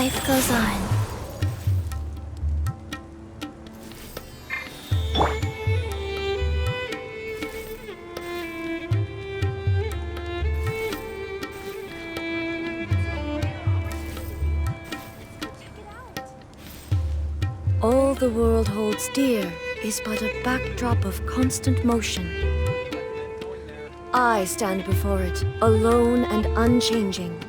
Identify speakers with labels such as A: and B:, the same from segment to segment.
A: Life goes on. All the world holds dear is but a backdrop of constant motion. I stand before it, alone and unchanging.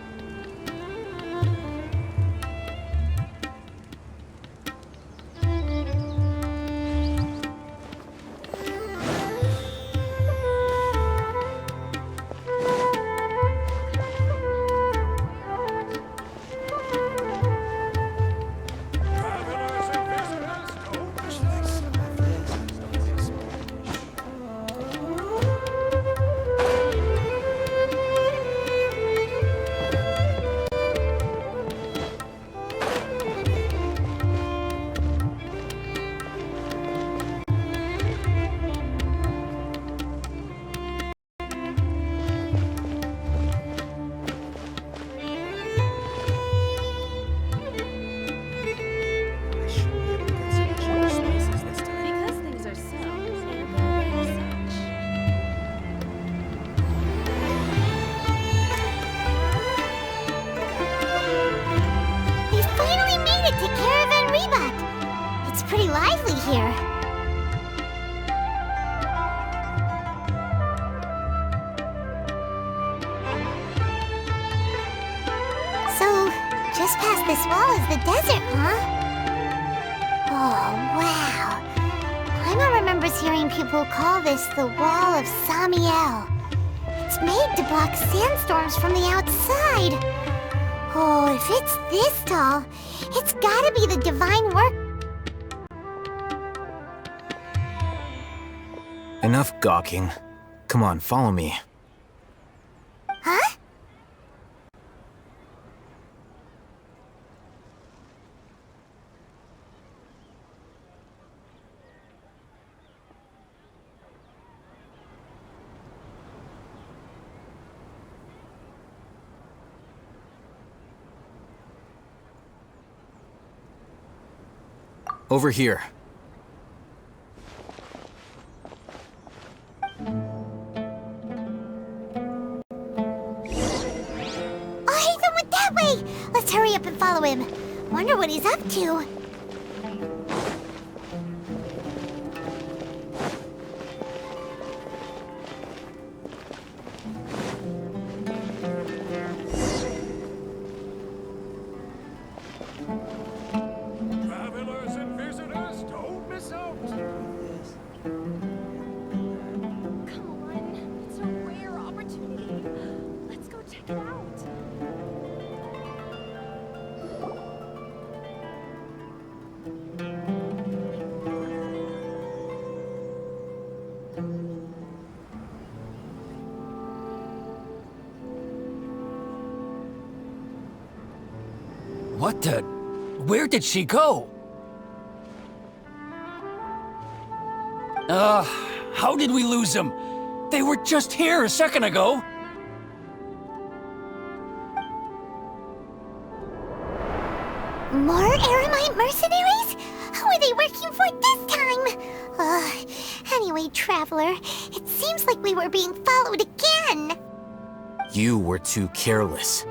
B: Just past this wall is the desert, huh? Oh, wow. Paimon remembers hearing people call this the Wall of Samiel. It's made to block sandstorms from the outside. Oh, if it's this tall, it's gotta be the divine work.
C: Enough gawking. Come on, follow me.
B: Huh?
C: Over here.
B: Let's hurry up and follow him. Wonder what he's up to.
D: Travelers and visitors, don't miss out.
A: Come on, it's a rare opportunity. Let's go check it out.
E: What the? Where did she go? How did we lose them? They were just here a second ago.
B: More Eremite mercenaries? Who are they working for this time? Anyway, Traveler, it seems like we were being followed again.
C: You were too careless.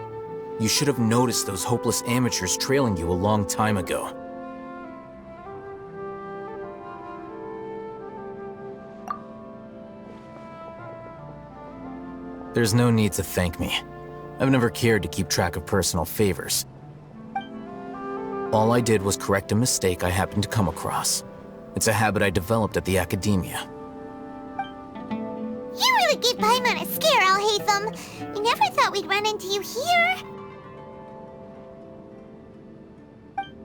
C: You should have noticed those hopeless amateurs trailing you a long time ago. There's no need to thank me. I've never cared to keep track of personal favors. All I did was correct a mistake I happened to come across. It's a habit I developed at the academia.
B: You really gave Paimon a scare, Alhaitham. We never thought we'd run into you here.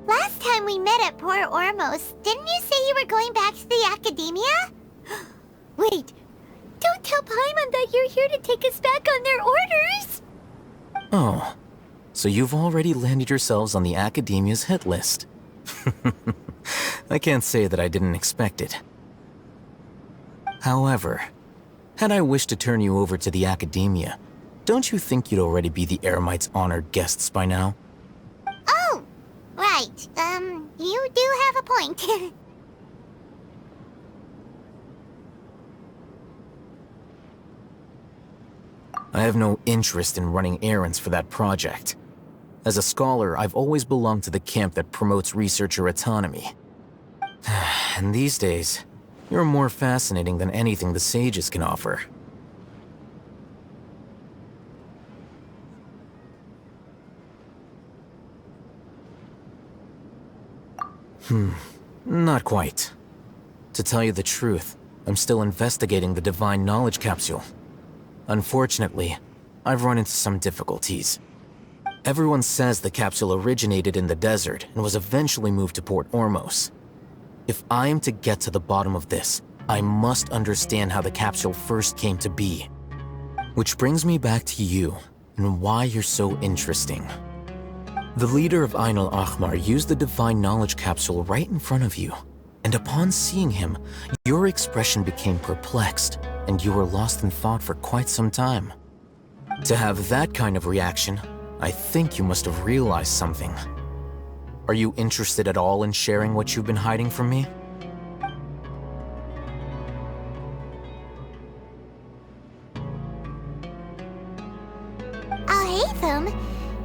B: Last time we met at Port Ormos, didn't you say you were going back to the academia? Wait, don't tell Paimon that you're here to take us back on their orders.
C: Oh, so you've already landed yourselves on the academia's hit list. I can't say that I didn't expect it. However, had I wished to turn you over to the academia, don't you think you'd already be the Eremites' honored guests by now?
B: Oh, right. You do have a point.
C: I have no interest in running errands for that project. As a scholar, I've always belonged to the camp that promotes researcher autonomy. And these days, you're more fascinating than anything the sages can offer. Not quite. To tell you the truth, I'm still investigating the Divine Knowledge Capsule. Unfortunately, I've run into some difficulties. Everyone says the capsule originated in the desert and was eventually moved to Port Ormos. If I am to get to the bottom of this, I must understand how the capsule first came to be. Which brings me back to you, and why you're so interesting. The leader of Ain al-Ahmar used the Divine Knowledge Capsule right in front of you, and upon seeing him, your expression became perplexed, and you were lost in thought for quite some time. To have that kind of reaction, I think you must have realized something. Are you interested at all in sharing what you've been hiding from me?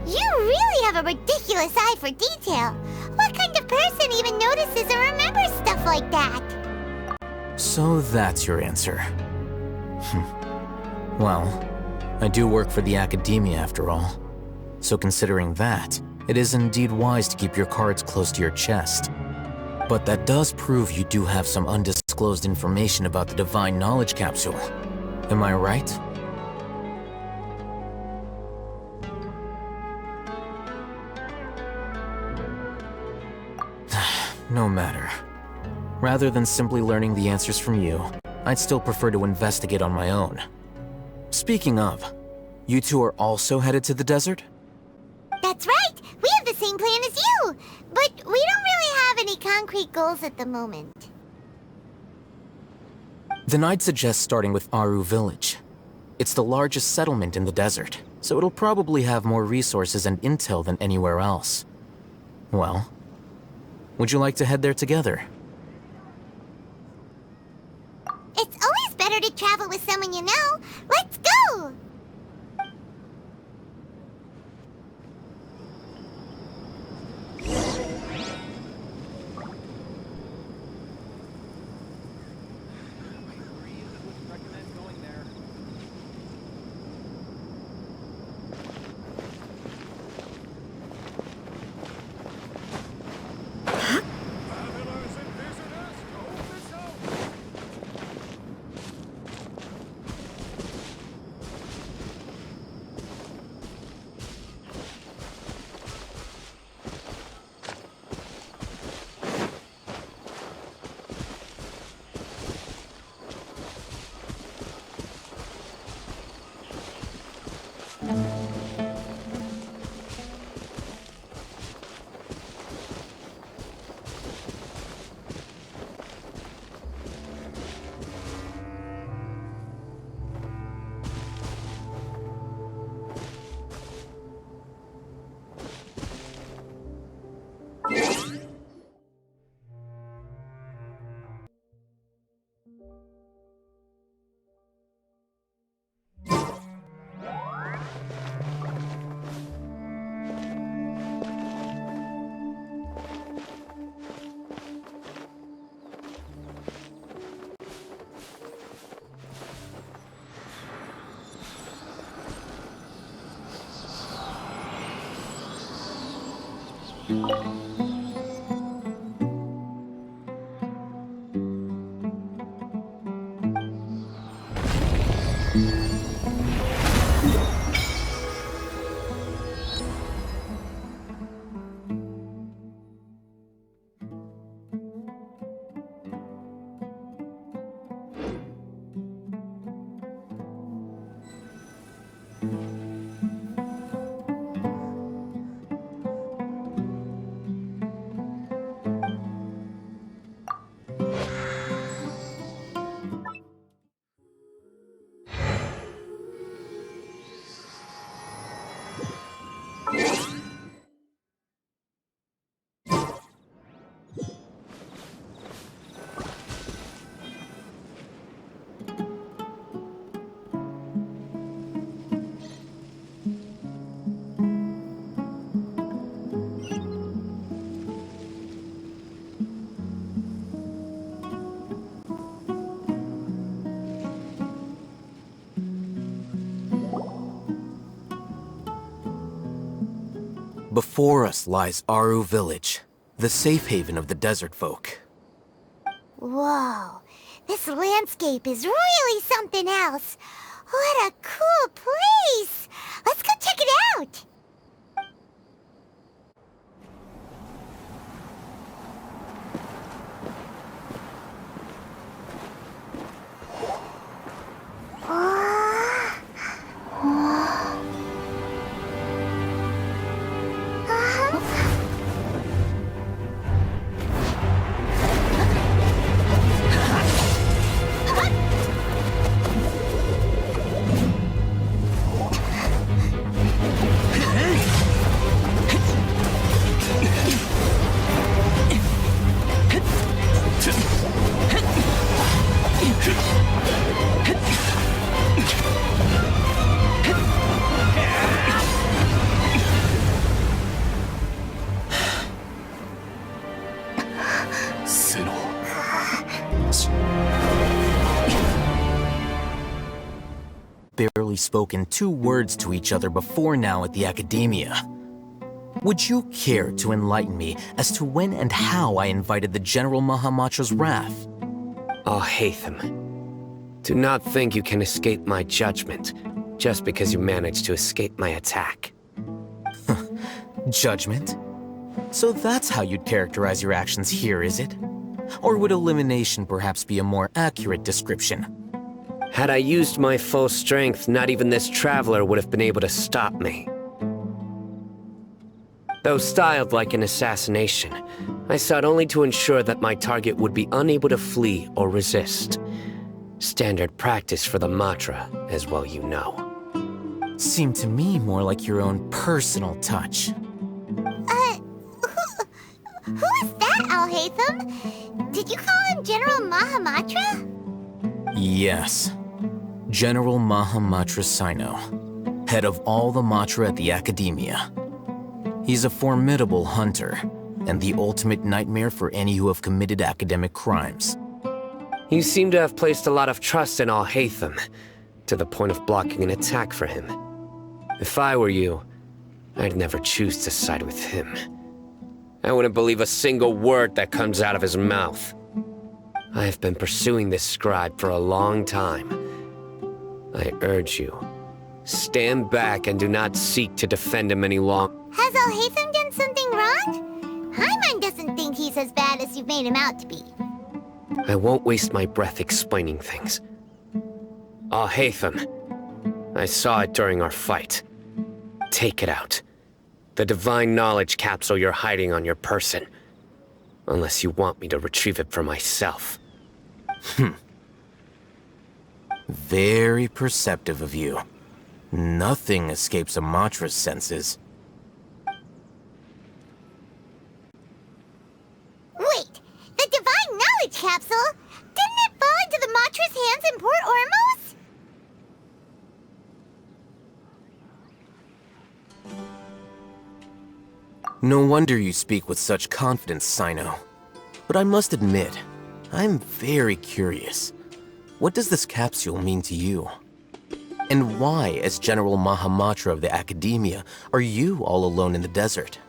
B: You really have a ridiculous eye for detail. What kind of person even notices or remembers stuff like that?
C: So that's your answer. Well, I do work for the academia after all. So considering that, it is indeed wise to keep your cards close to your chest. But that does prove you do have some undisclosed information about the Divine Knowledge Capsule. Am I right? No matter. Rather than simply learning the answers from you, I'd still prefer to investigate on my own. Speaking of, you two are also headed to the desert?
B: That's right! We have the same plan as you! But we don't really have any concrete goals at the moment.
C: Then I'd suggest starting with Aru Village. It's the largest settlement in the desert, so it'll probably have more resources and intel than anywhere else. Well, would you like to head there together?
B: It's always better to travel with someone you know. Let's go!
D: Travelers and visitors, don't miss out.
C: Before us lies Aru Village, the safe haven of the desert folk.
B: Whoa, this landscape is really something else. What a cool place! Let's go check it out!
C: Barely spoken 2 words to each other before now at the Academia. Would you care to enlighten me as to when and how I invited the General Mahamatra's wrath?
F: Oh, Hatham. Do not think you can escape my judgment, just because you managed to escape my attack.
C: Judgment? So that's how you'd characterize your actions here, is it? Or would elimination perhaps be a more accurate description?
F: Had I used my full strength, not even this traveler would have been able to stop me. Though styled like an assassination, I sought only to ensure that my target would be unable to flee or resist. Standard practice for the Matra, as well you know.
C: Seemed to me more like your own personal touch.
B: Who is that, Al-Hatham? Did you call him General Mahamatra?
C: Yes. General Mahamatra Sino, head of all the Matra at the Academia. He's a formidable hunter, and the ultimate nightmare for any who have committed academic crimes.
F: You seem to have placed a lot of trust in Al-Hatham, to the point of blocking an attack for him. If I were you, I'd never choose to side with him. I wouldn't believe a single word that comes out of his mouth. I have been pursuing this scribe for a long time. I urge you, stand back and do not seek to defend him any longer.
B: Has Al-Hatham done something wrong? Hyman doesn't think he's as bad as you've made him out to be.
F: I won't waste my breath explaining things. Al-Hatham, I saw it during our fight. Take it out. The divine knowledge capsule you're hiding on your person. Unless you want me to retrieve it for myself.
C: Very perceptive of you. Nothing escapes a Matra's senses.
B: Wait, the divine knowledge capsule? Didn't it fall into the Matra's hands in Port Ormos?
C: No wonder you speak with such confidence, Sino. But I must admit, I'm very curious. What does this capsule mean to you? And why, as General Mahamatra of the Academia, are you all alone in the desert?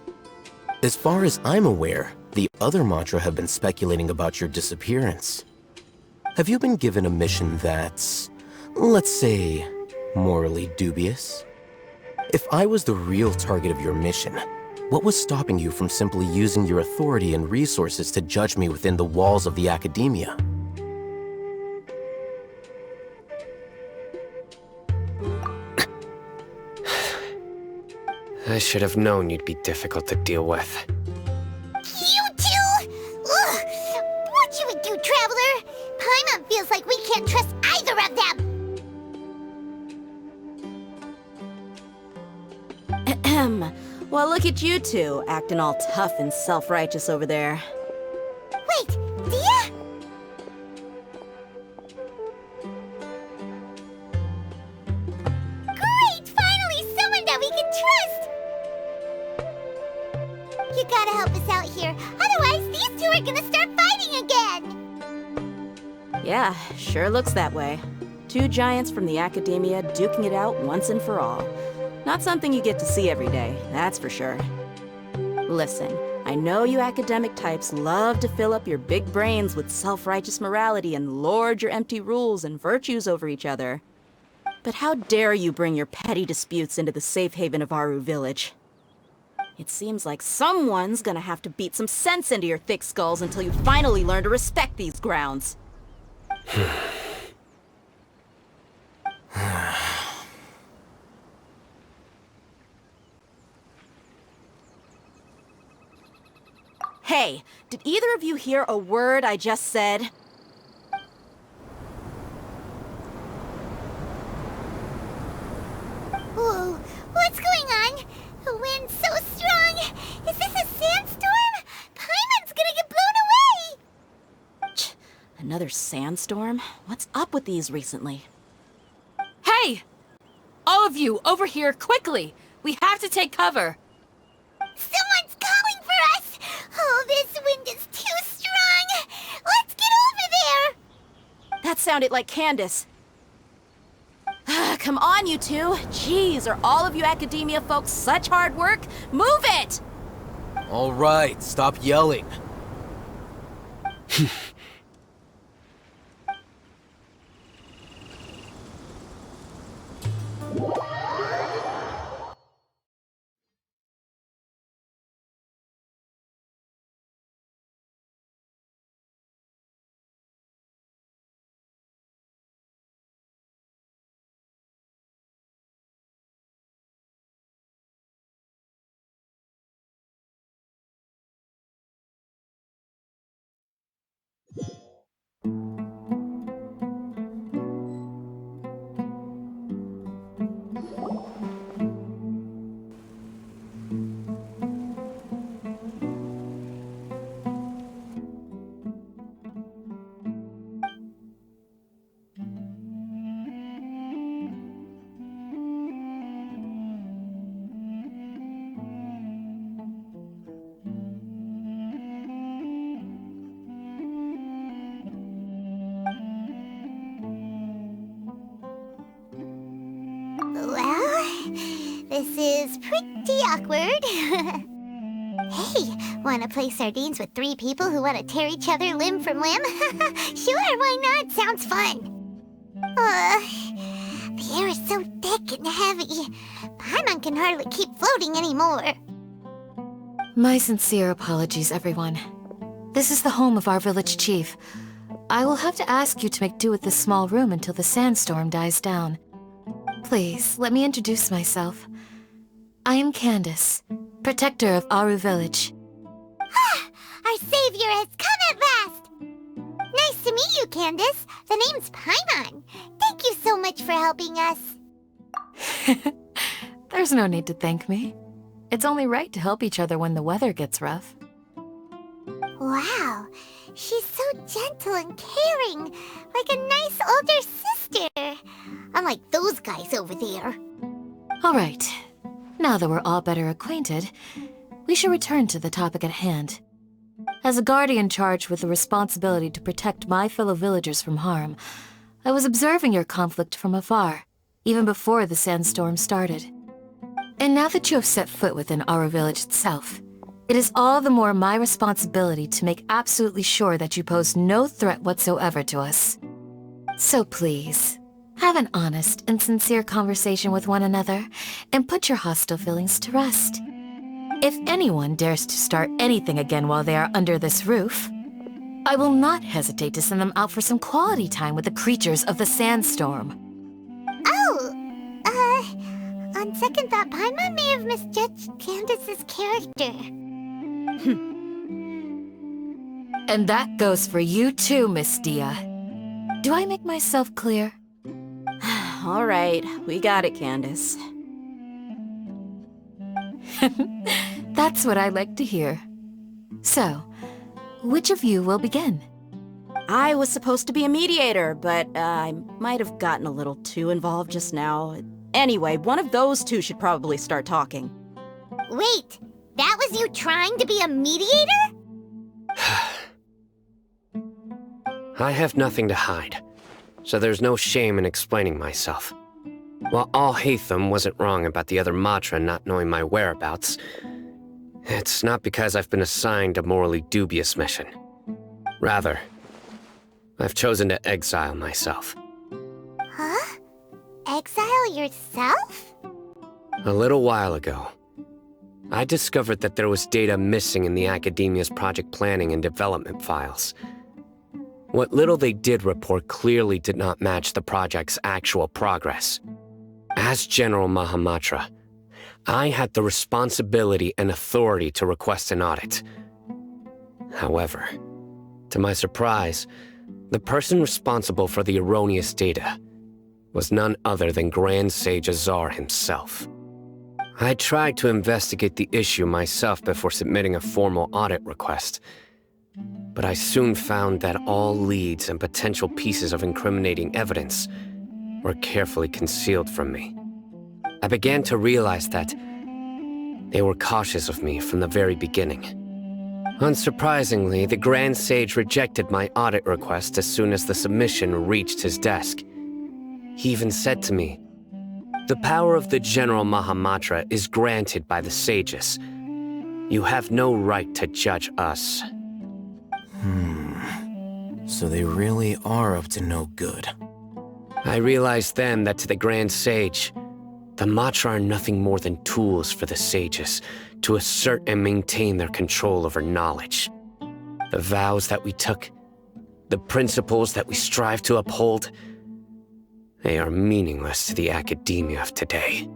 C: As far as I'm aware, the other Matra have been speculating about your disappearance. Have you been given a mission that's, let's say, morally dubious? If I was the real target of your mission, what was stopping you from simply using your authority and resources to judge me within the walls of the Academia?
F: I should have known you'd be difficult to deal with.
B: You two? Ugh! What you would do, Traveler? Paimon feels like we can't trust either of them!
G: Ahem. Well, look at you two, acting all tough and self-righteous over there.
B: Wait, Dia? Great! Finally someone that we can trust! You gotta help us out here, otherwise these two are gonna start fighting again!
G: Yeah, sure looks that way. 2 giants from the Academia duking it out once and for all. Not something you get to see every day, that's for sure. Listen, I know you academic types love to fill up your big brains with self-righteous morality and lord your empty rules and virtues over each other. But how dare you bring your petty disputes into the safe haven of Aru Village? It seems like someone's gonna have to beat some sense into your thick skulls until you finally learn to respect these grounds. Hey, did either of you hear a word I just said?
B: Whoa, what's going on? The wind's so strong. Is this a sandstorm? Paimon's gonna get blown away!
G: Another sandstorm? What's up with these recently?
H: Hey! All of you, over here, quickly! We have to take cover!
B: Someone's calling for us! Oh, this wind is too strong! Let's get over there!
G: That sounded like Candace. Come on, you two. Jeez, are all of you academia folks such hard work? Move it!
C: All right, stop yelling.
B: Well, this is pretty awkward. Hey, wanna play sardines with 3 people who wanna tear each other limb from limb? Sure, why not? Sounds fun. The air is so thick and heavy. Paimon can hardly keep floating anymore.
I: My sincere apologies, everyone. This is the home of our village chief. I will have to ask you to make do with this small room until the sandstorm dies down. Please, let me introduce myself. I am Candace, protector of Aru Village.
B: Our savior has come at last! Nice to meet you, Candace. The name's Paimon. Thank you so much for helping us.
I: There's no need to thank me. It's only right to help each other when the weather gets rough.
B: Wow, she's so gentle and caring, like a nice older sister. Unlike those guys over there.
I: All right. Now that we're all better acquainted, we should return to the topic at hand. As a guardian charged with the responsibility to protect my fellow villagers from harm, I was observing your conflict from afar, even before the sandstorm started. And now that you have set foot within Aru Village itself, it is all the more my responsibility to make absolutely sure that you pose no threat whatsoever to us. So please, have an honest and sincere conversation with one another, and put your hostile feelings to rest. If anyone dares to start anything again while they are under this roof, I will not hesitate to send them out for some quality time with the creatures of the sandstorm.
B: Oh, on second thought, Paimon may have misjudged Candace's character.
I: And that goes for you too, Miss Dia. Do I make myself clear?
G: All right, we got it, Candace.
I: That's what I like to hear. So, which of you will begin?
G: I was supposed to be a mediator, but I might have gotten a little too involved just now. Anyway, one of those two should probably start talking.
B: Wait, that was you trying to be a mediator?
F: I have nothing to hide, so there's no shame in explaining myself. While Alhaitham wasn't wrong about the other Matra not knowing my whereabouts, It's not because I've been assigned a morally dubious mission. Rather, I've chosen to exile myself.
B: Huh? Exile yourself?
F: A little while ago, I discovered that there was data missing in the Academia's project planning and development files. What little they did report clearly did not match the project's actual progress. As General Mahamatra, I had the responsibility and authority to request an audit. However, to my surprise, the person responsible for the erroneous data was none other than Grand Sage Azar himself. I tried to investigate the issue myself before submitting a formal audit request, but I soon found that all leads and potential pieces of incriminating evidence were carefully concealed from me. I began to realize that they were cautious of me from the very beginning. Unsurprisingly, the Grand Sage rejected my audit request as soon as the submission reached his desk. He even said to me, "The power of the General Mahamatra is granted by the sages. You have no right to judge us."
C: So they really are up to no good.
F: I realized then that to the Grand Sage, the Matra are nothing more than tools for the sages to assert and maintain their control over knowledge. The vows that we took, the principles that we strive to uphold, they are meaningless to the academia of today.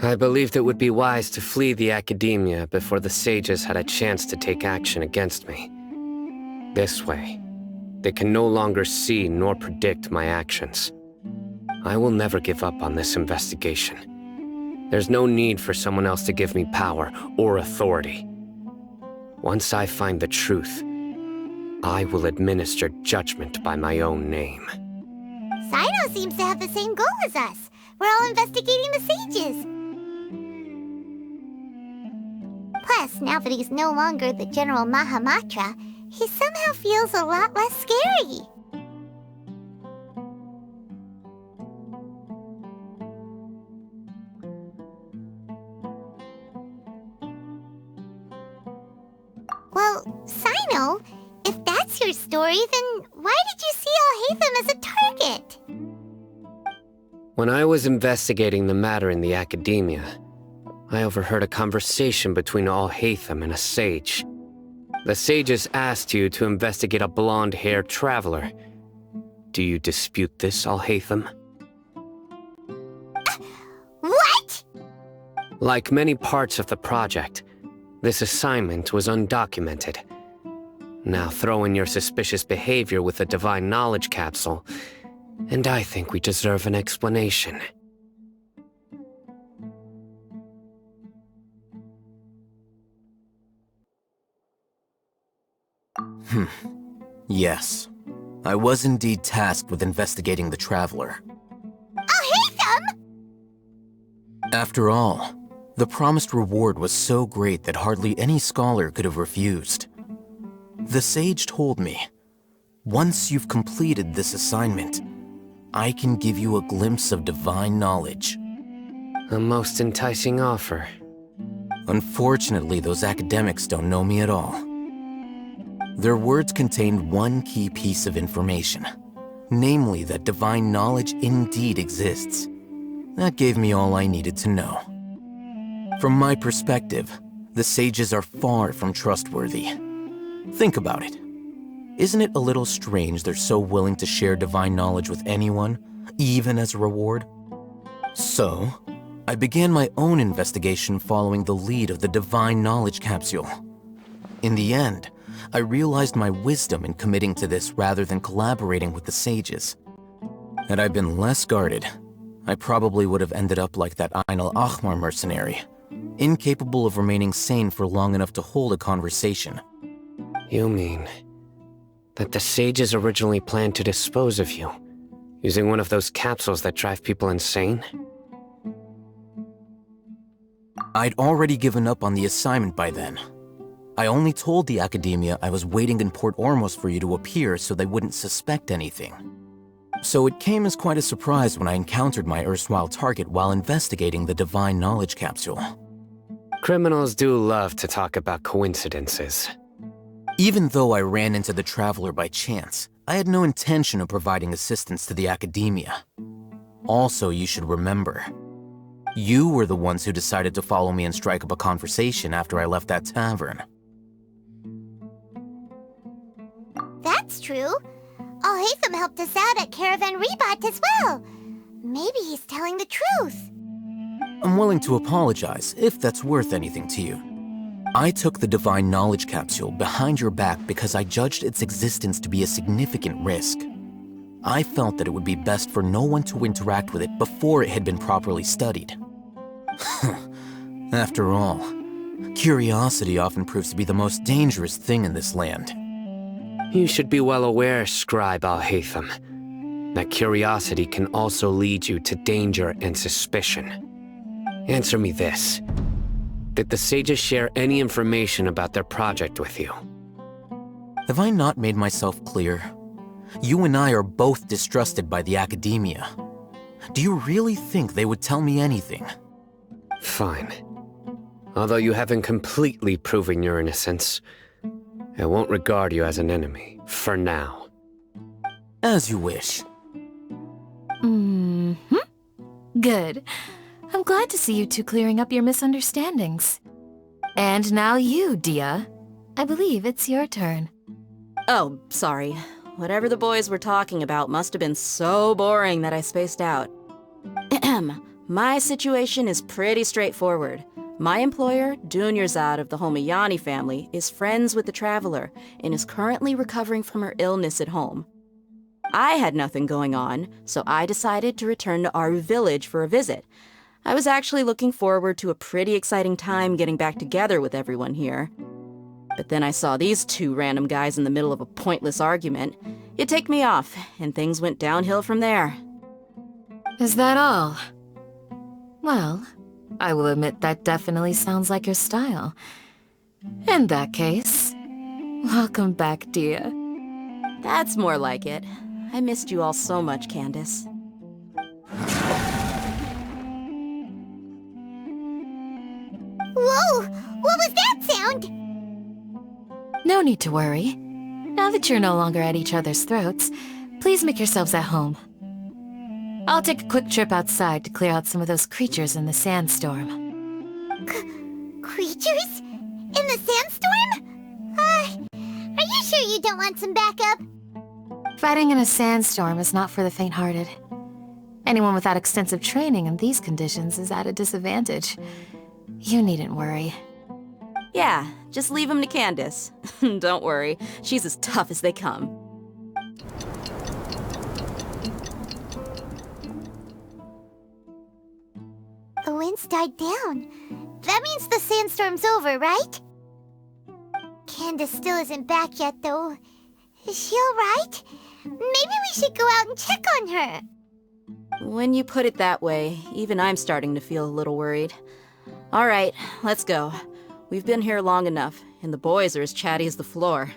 F: I believed it would be wise to flee the academia before the sages had a chance to take action against me. This way, they can no longer see nor predict my actions. I will never give up on this investigation. There's no need for someone else to give me power or authority. Once I find the truth, I will administer judgment by my own name.
B: Sino seems to have the same goal as us. We're all investigating the sages. Plus, now that he's no longer the General Mahamatra, he somehow feels a lot less scary. Well, Sino, if that's your story, then why did you see Alhaitham as a target?
F: When I was investigating the matter in the academia, I overheard a conversation between Alhaitham and a sage. The sages asked you to investigate a blonde-haired traveler. Do you dispute this, Alhaitham?
B: What?
F: Like many parts of the project, this assignment was undocumented. Now throw in your suspicious behavior with the Divine Knowledge Capsule, and I think we deserve an explanation.
C: Yes. I was indeed tasked with investigating the Traveler.
B: Alhaitham!
C: After all, the promised reward was so great that hardly any scholar could have refused. The sage told me, once you've completed this assignment, I can give you a glimpse of divine knowledge.
F: A most enticing offer.
C: Unfortunately, those academics don't know me at all. Their words contained one key piece of information, namely that divine knowledge indeed exists. That gave me all I needed to know. From my perspective, the sages are far from trustworthy. Think about it. Isn't it a little strange they're so willing to share divine knowledge with anyone, even as a reward? So, I began my own investigation following the lead of the divine knowledge capsule. In the end, I realized my wisdom in committing to this rather than collaborating with the sages. Had I been less guarded, I probably would have ended up like that Ain al-Ahmar mercenary, incapable of remaining sane for long enough to hold a conversation.
F: You mean that the sages originally planned to dispose of you, using one of those capsules that drive people insane?
C: I'd already given up on the assignment by then. I only told the Academia I was waiting in Port Ormos for you to appear so they wouldn't suspect anything. So it came as quite a surprise when I encountered my erstwhile target while investigating the Divine Knowledge Capsule.
F: Criminals do love to talk about coincidences.
C: Even though I ran into the Traveler by chance, I had no intention of providing assistance to the Academia. Also, you should remember, you were the ones who decided to follow me and strike up a conversation after I left that tavern.
B: That's true. Alhaitham helped us out at Caravan Rebat as well. Maybe he's telling the truth.
C: I'm willing to apologize, if that's worth anything to you. I took the Divine Knowledge Capsule behind your back because I judged its existence to be a significant risk. I felt that it would be best for no one to interact with it before it had been properly studied. After all, curiosity often proves to be the most dangerous thing in this land.
F: You should be well aware, Scribe Alhaitham, that curiosity can also lead you to danger and suspicion. Answer me this. Did the sages share any information about their project with you?
C: Have I not made myself clear? You and I are both distrusted by the Academia. Do you really think they would tell me anything?
F: Fine. Although you haven't completely proven your innocence, I won't regard you as an enemy, for now.
C: As you wish.
I: Good. I'm glad to see you two clearing up your misunderstandings. And now you, Dia. I believe it's your turn.
G: Oh, sorry. Whatever the boys were talking about must have been so boring that I spaced out. My situation is pretty straightforward. My employer, Dunyarzad of the Homayani family, is friends with the Traveler and is currently recovering from her illness at home. I had nothing going on, so I decided to return to Aru village for a visit. I was actually looking forward to a pretty exciting time getting back together with everyone here. But then I saw these two random guys in the middle of a pointless argument. It ticked me off, and things went downhill from there.
I: Is that all? Well, I will admit that definitely sounds like your style. In that case, welcome back, Dia.
G: That's more like it. I missed you all so much, Candace.
B: Whoa! What was that sound?
I: No need to worry. Now that you're no longer at each other's throats, please make yourselves at home. I'll take a quick trip outside to clear out some of those creatures in the sandstorm.
B: Creatures? In the sandstorm? Are you sure you don't want some backup?
I: Fighting in a sandstorm is not for the faint-hearted. Anyone without extensive training in these conditions is at a disadvantage. You needn't worry.
G: Yeah, just leave him to Candace. Don't worry, she's as tough as they come.
B: The wind's died down. That means the sandstorm's over, right? Candace still isn't back yet, though. Is she alright? Maybe we should go out and check on her.
G: When you put it that way, even I'm starting to feel a little worried. All right, let's go. We've been here long enough, and the boys are as chatty as the floor.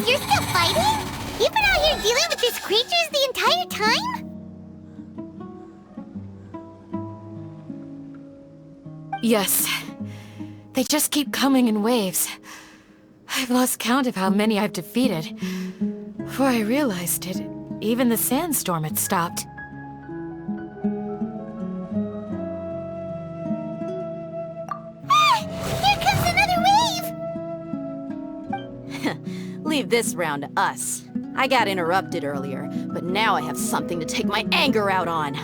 B: you're still fighting? You've been out here dealing with these creatures the entire time?
I: Yes. They just keep coming in waves. I've lost count of how many I've defeated. Before I realized it, even the sandstorm had stopped.
B: Ah! Here comes another wave!
G: Leave this round to us. I got interrupted earlier, but now I have something to take my anger out on.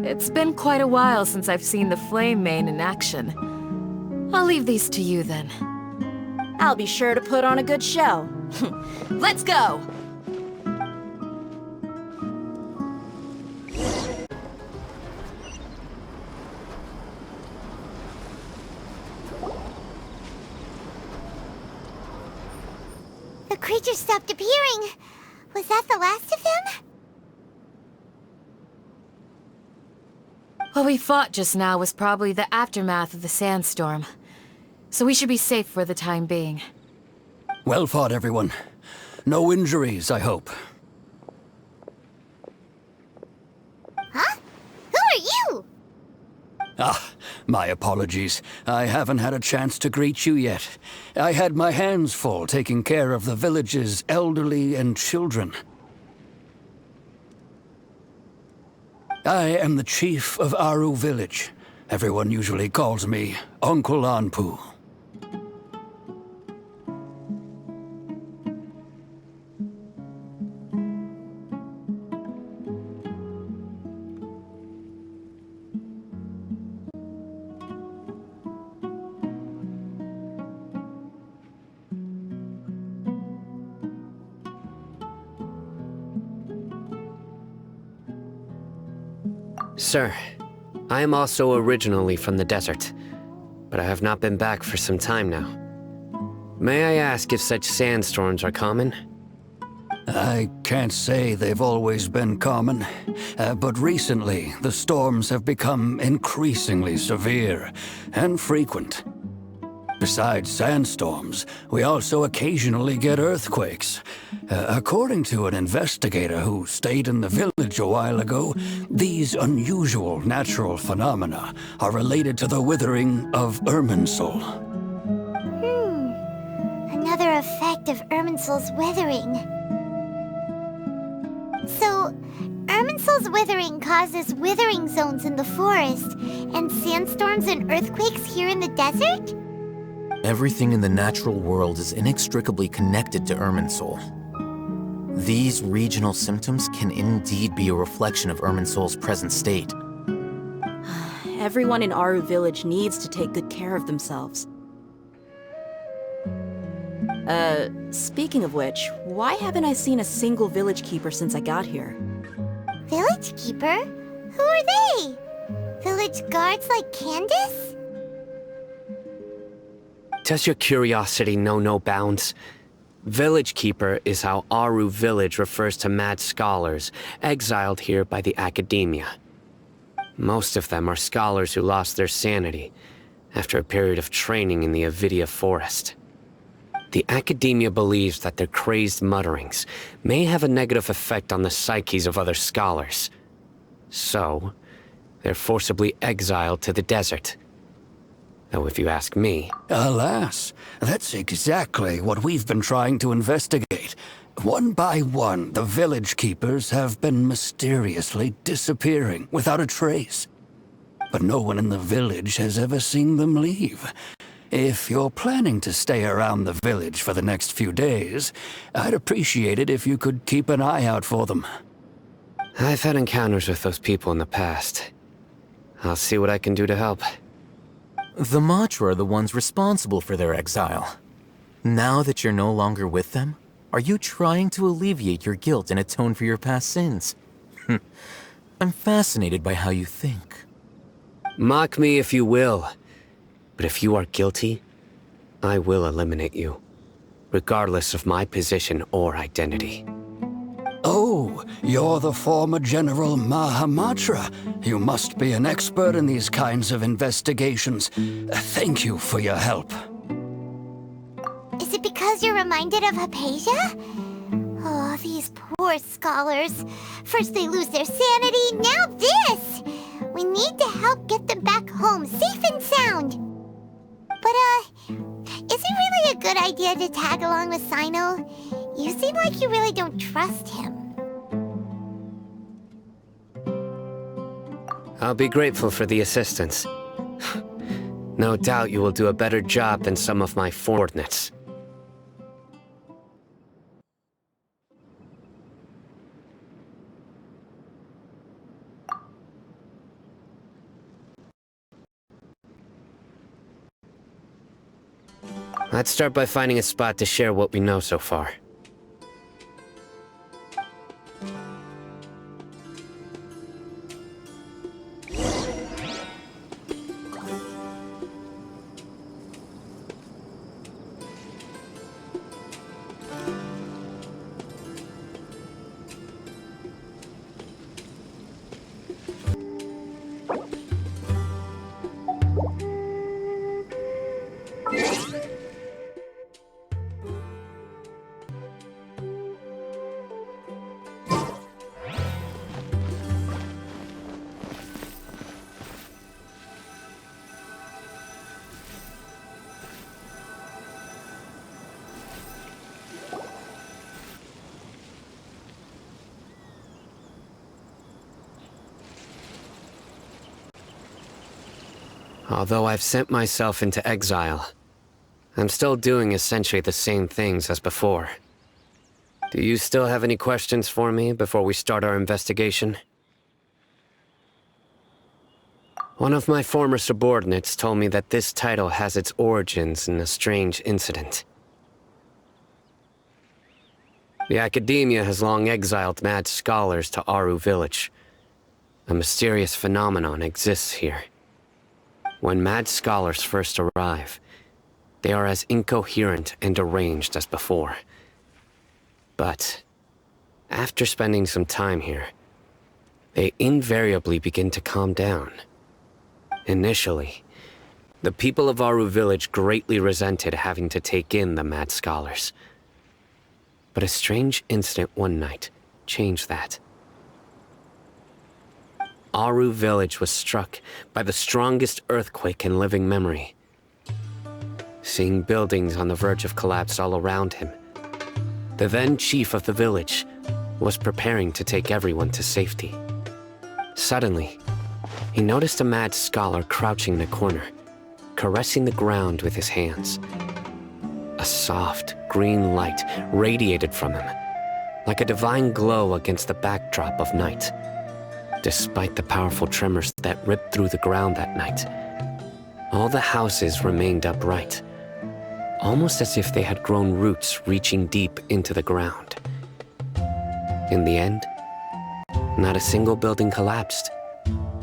I: It's been quite a while since I've seen the Flame Mane in action. I'll leave these to you then.
G: I'll be sure to put on a good show. Let's go!
B: The creatures stopped appearing. Was that the last of them?
I: What we fought just now was probably the aftermath of the sandstorm. So we should be safe for the time being.
E: Well fought, everyone. No injuries, I hope.
B: Huh? Who are you?
E: Ah, my apologies. I haven't had a chance to greet you yet. I had my hands full taking care of the village's elderly and children. I am the chief of Aru village. Everyone usually calls me Uncle Anpu.
F: Sir, I am also originally from the desert, but I have not been back for some time now. May I ask if such sandstorms are common?
E: I can't say they've always been common, but recently the storms have become increasingly severe and frequent. Besides sandstorms, we also occasionally get earthquakes. According to an investigator who stayed in the village a while ago, these unusual natural phenomena are related to the withering of Irminsul.
B: Another effect of Irminsul's withering. So, Irminsul's withering causes withering zones in the forest, and sandstorms and earthquakes here in the desert?
C: Everything in the natural world is inextricably connected to Irminsul. These regional symptoms can indeed be a reflection of Irminsul's present state.
G: Everyone in Aru village needs to take good care of themselves. Speaking of which, why haven't I seen a single village keeper since I got here?
B: Village keeper? Who are they? Village guards like Candace?
F: Does your curiosity know no bounds? Village Keeper is how Aru village refers to mad scholars, exiled here by the academia. Most of them are scholars who lost their sanity after a period of training in the Avidia forest. The academia believes that their crazed mutterings may have a negative effect on the psyches of other scholars. So, they're forcibly exiled to the desert. Though if you ask me...
E: Alas, that's exactly what we've been trying to investigate. One by one, the village keepers have been mysteriously disappearing without a trace. But no one in the village has ever seen them leave. If you're planning to stay around the village for the next few days, I'd appreciate it if you could keep an eye out for them.
F: I've had encounters with those people in the past. I'll see what I can do to help.
C: The Matra are the ones responsible for their exile. Now that you're no longer with them, are you trying to alleviate your guilt and atone for your past sins? I'm fascinated by how you think.
F: Mock me if you will, but if you are guilty, I will eliminate you, regardless of my position or identity.
E: Oh, you're the former General Mahamatra. You must be an expert in these kinds of investigations. Thank you for your help.
B: Is it because because you're reminded of Hypatia? Oh, these poor scholars. First they lose their sanity, now this! We need to help get them back home, safe and sound. But, is it really a good idea to tag along with Sino? You seem like you really don't trust him.
F: I'll be grateful for the assistance. No doubt you will do a better job than some of my subordinates. Let's start by finding a spot to share what we know so far. Although I've sent myself into exile, I'm still doing essentially the same things as before. Do you still have any questions for me before we start our investigation? One of my former subordinates told me that this title has its origins in a strange incident. The Academia has long exiled mad scholars to Aru Village. A mysterious phenomenon exists here. When mad scholars first arrive, they are as incoherent and deranged as before. But after spending some time here, they invariably begin to calm down. Initially, the people of Aru Village greatly resented having to take in the mad scholars. But a strange incident one night changed that. Aru Village was struck by the strongest earthquake in living memory. Seeing buildings on the verge of collapse all around him, the then chief of the village was preparing to take everyone to safety. Suddenly, he noticed a mad scholar crouching in a corner, caressing the ground with his hands. A soft, green light radiated from him, like a divine glow against the backdrop of night. Despite the powerful tremors that ripped through the ground that night, all the houses remained upright, almost as if they had grown roots reaching deep into the ground. In the end, not a single building collapsed,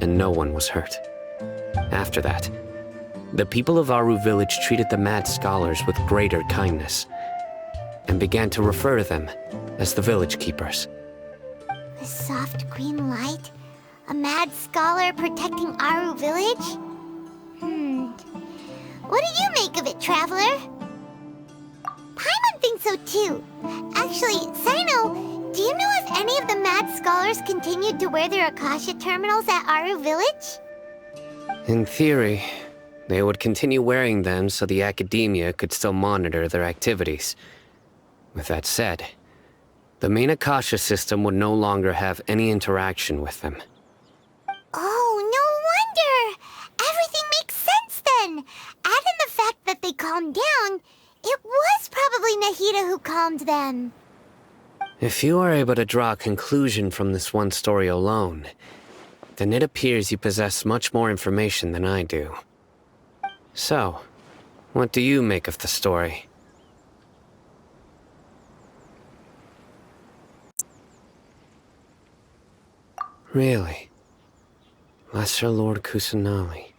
F: and no one was hurt. After that, the people of Aru Village treated the mad scholars with greater kindness, and began to refer to them as the village keepers.
B: The soft green light? A mad scholar protecting Aru Village? What do you make of it, Traveler? Paimon thinks so too. Actually, Sino, do you know if any of the mad scholars continued to wear their Akasha terminals at Aru Village?
F: In theory, they would continue wearing them so the Academia could still monitor their activities. With that said, the main Akasha system would no longer have any interaction with them.
B: Oh, no wonder! Everything makes sense then! Add in the fact that they calmed down, it was probably Nahida who calmed them.
F: If you are able to draw a conclusion from this one story alone, then it appears you possess much more information than I do. So, what do you make of the story? Really? Lesser Lord Kusanali.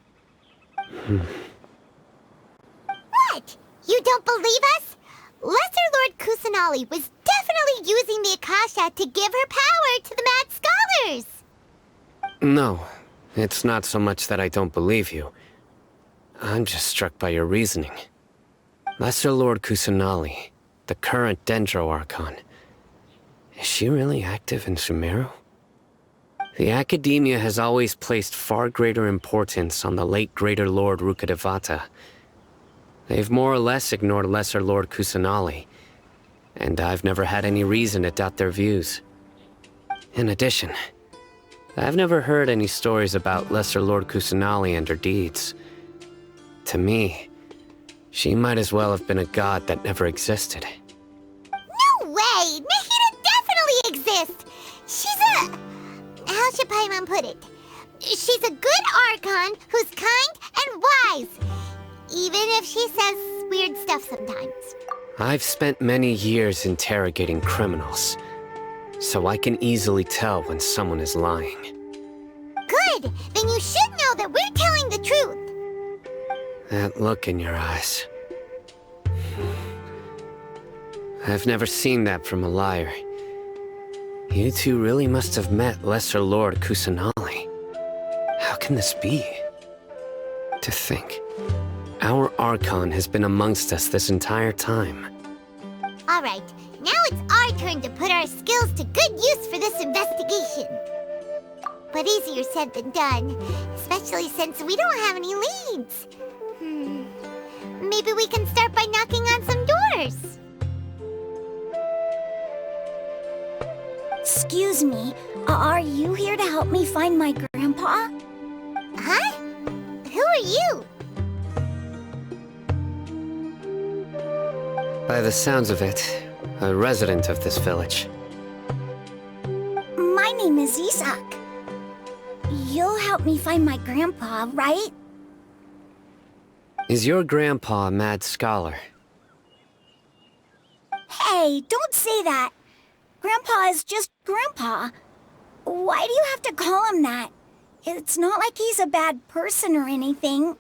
B: What? You don't believe us? Lesser Lord Kusanali was definitely using the Akasha to give her power to the mad scholars!
F: No, it's not so much that I don't believe you. I'm just struck by your reasoning. Lesser Lord Kusanali the current Dendro Archon. Is she really active in SUMERU? The Academia has always placed far greater importance on the late Greater Lord Rukkhadevata. They've more or less ignored Lesser Lord Kusanali, and I've never had any reason to doubt their views. In addition, I've never heard any stories about Lesser Lord Kusanali and her deeds. To me, she might as well have been a god that never existed.
B: No way! Nahida definitely exists! She's a... how should Paimon put it? She's a good Archon who's kind and wise. Even if she says weird stuff sometimes.
F: I've spent many years interrogating criminals, so I can easily tell when someone is lying.
B: Good! Then you should know that we're telling the truth.
F: That look in your eyes. I've never seen that from a liar. You two really must have met Lesser Lord Kusanali. How can this be? To think, our Archon has been amongst us this entire time.
B: Alright, now it's our turn to put our skills to good use for this investigation. But easier said than done, especially since we don't have any leads. Maybe we can start by knocking on some doors.
J: Excuse me, are you here to help me find my grandpa?
B: Huh? Who are you?
F: By the sounds of it, a resident of this village.
J: My name is Isak. You'll help me find my grandpa, right?
F: Is your grandpa a mad scholar?
J: Hey, don't say that. Grandpa is just Grandpa. Why do you have to call him that? It's not like he's a bad person or anything.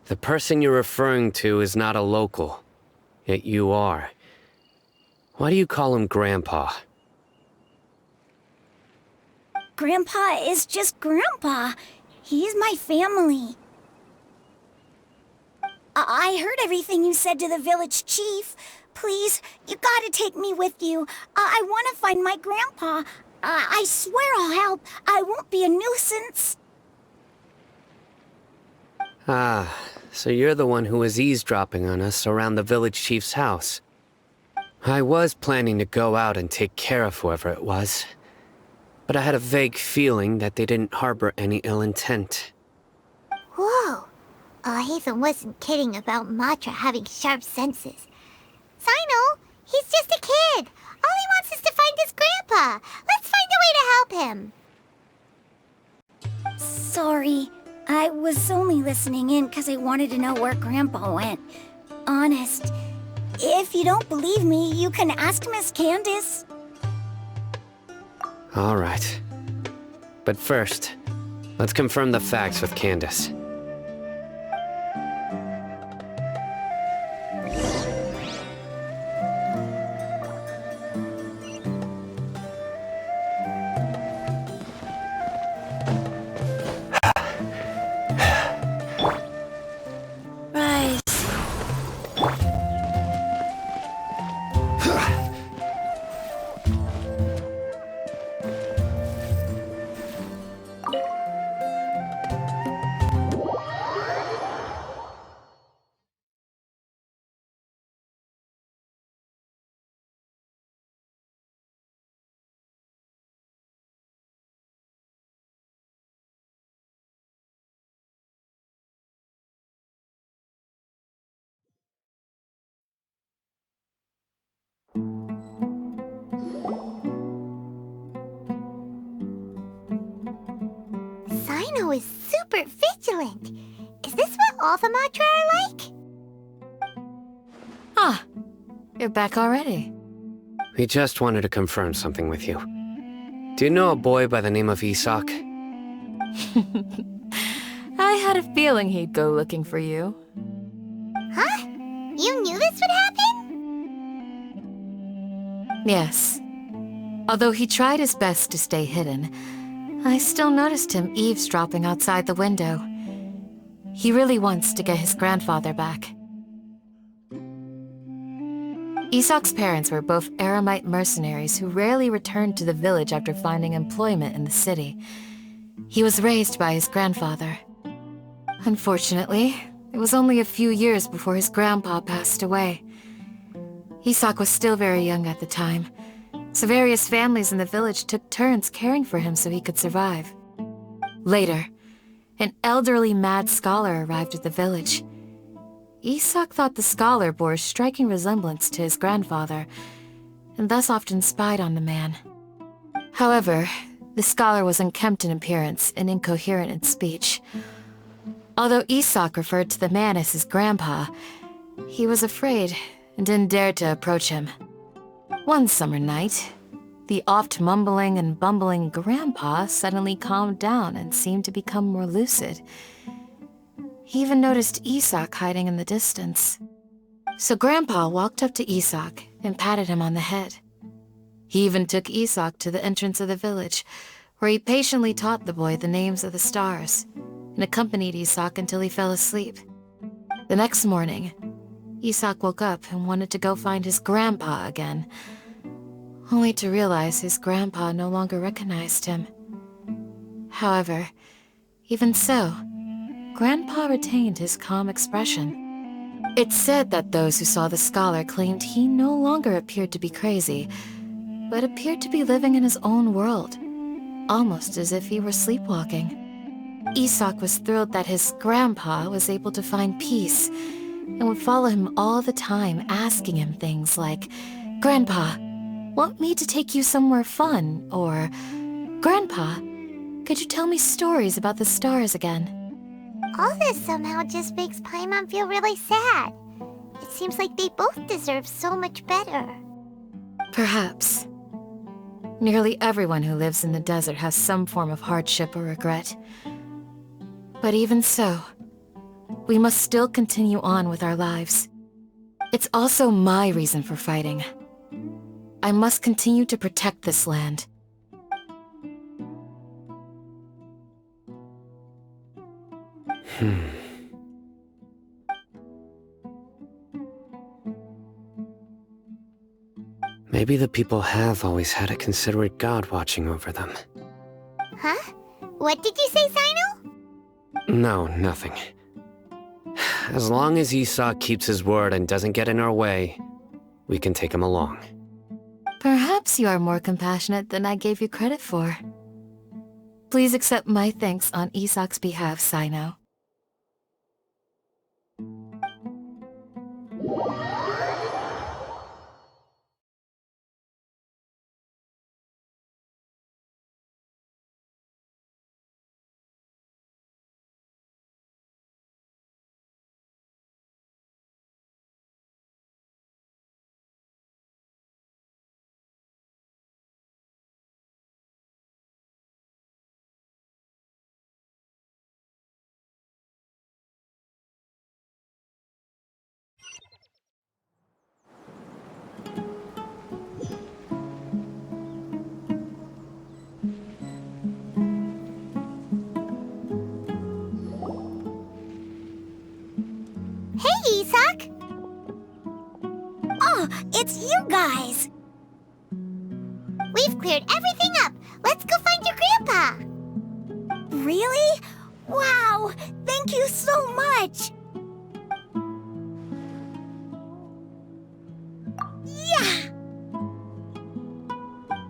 F: The person you're referring to is not a local, yet you are. Why do you call him Grandpa?
J: Grandpa is just Grandpa. He's my family. I heard everything you said to the village chief. Please, you gotta take me with you. I want to find my grandpa. I swear I'll help. I won't be a nuisance.
F: Ah, so you're the one who was eavesdropping on us around the village chief's house. I was planning to go out and take care of whoever it was, but I had a vague feeling that they didn't harbor any ill intent.
B: Whoa. Hatham wasn't kidding about Matra having sharp senses. Sino, he's just a kid. All he wants is to find his grandpa. Let's find a way to help him.
J: Sorry, I was only listening in because I wanted to know where Grandpa went. Honest. If you don't believe me, you can ask Miss Candace.
F: All right. But first, let's confirm the facts with Candace.
B: Sino is super vigilant. Is this what all the Matra are like?
I: Ah, you're back already.
F: We just wanted to confirm something with you. Do you know a boy by the name of Isak?
I: I had a feeling he'd go looking for you.
B: Huh? You knew this would happen?
I: Yes. Although he tried his best to stay hidden, I still noticed him eavesdropping outside the window. He really wants to get his grandfather back. Isak's parents were both Eremite mercenaries who rarely returned to the village after finding employment in the city. He was raised by his grandfather. Unfortunately, it was only a few years before his grandpa passed away. Isak was still very young at the time, so various families in the village took turns caring for him so he could survive. Later, an elderly mad scholar arrived at the village. Isak thought the scholar bore a striking resemblance to his grandfather, and thus often spied on the man. However, the scholar was unkempt in appearance and incoherent in speech. Although Isak referred to the man as his grandpa, he was afraid and didn't dare to approach him. One summer night, the oft-mumbling and bumbling grandpa suddenly calmed down and seemed to become more lucid. He even noticed Isak hiding in the distance. So Grandpa walked up to Isak and patted him on the head. He even took Isak to the entrance of the village, where he patiently taught the boy the names of the stars, and accompanied Isak until he fell asleep. The next morning, Isak woke up and wanted to go find his grandpa again, only to realize his grandpa no longer recognized him. However, even so, Grandpa retained his calm expression. It's said that those who saw the scholar claimed he no longer appeared to be crazy, but appeared to be living in his own world, almost as if he were sleepwalking. Isak was thrilled that his grandpa was able to find peace, and would follow him all the time, asking him things like, "Grandpa, want me to take you somewhere fun?" Or, "Grandpa, could you tell me stories about the stars again?"
B: All this somehow just makes Paimon feel really sad. It seems like they both deserve so much better.
I: Perhaps. Nearly everyone who lives in the desert has some form of hardship or regret. But even so, we must still continue on with our lives. It's also my reason for fighting. I must continue to protect this land.
F: Maybe the people have always had a considerate god watching over them.
B: Huh? What did you say, Sino?
F: No, nothing. As long as Isak keeps his word and doesn't get in our way, we can take him along.
I: Perhaps you are more compassionate than I gave you credit for. Please accept my thanks on Isak's behalf, Sino.
B: Hey, Isak!
J: Oh, it's you guys!
B: We've cleared everything up. Let's go find your grandpa.
J: Really? Wow! Thank you so much! Yeah!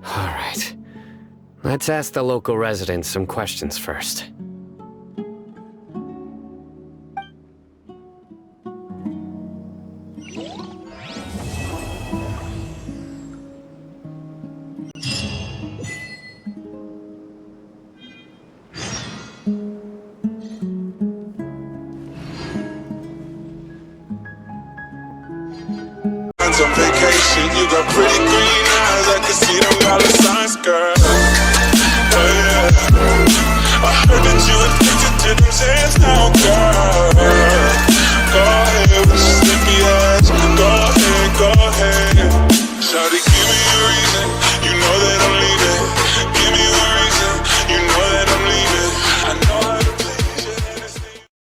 F: Alright. Let's ask the local residents some questions first.
K: On vacation, you got pretty green eyes. I can see them dollar signs, girl. Oh yeah, I heard that you addicted to them sands now, girl.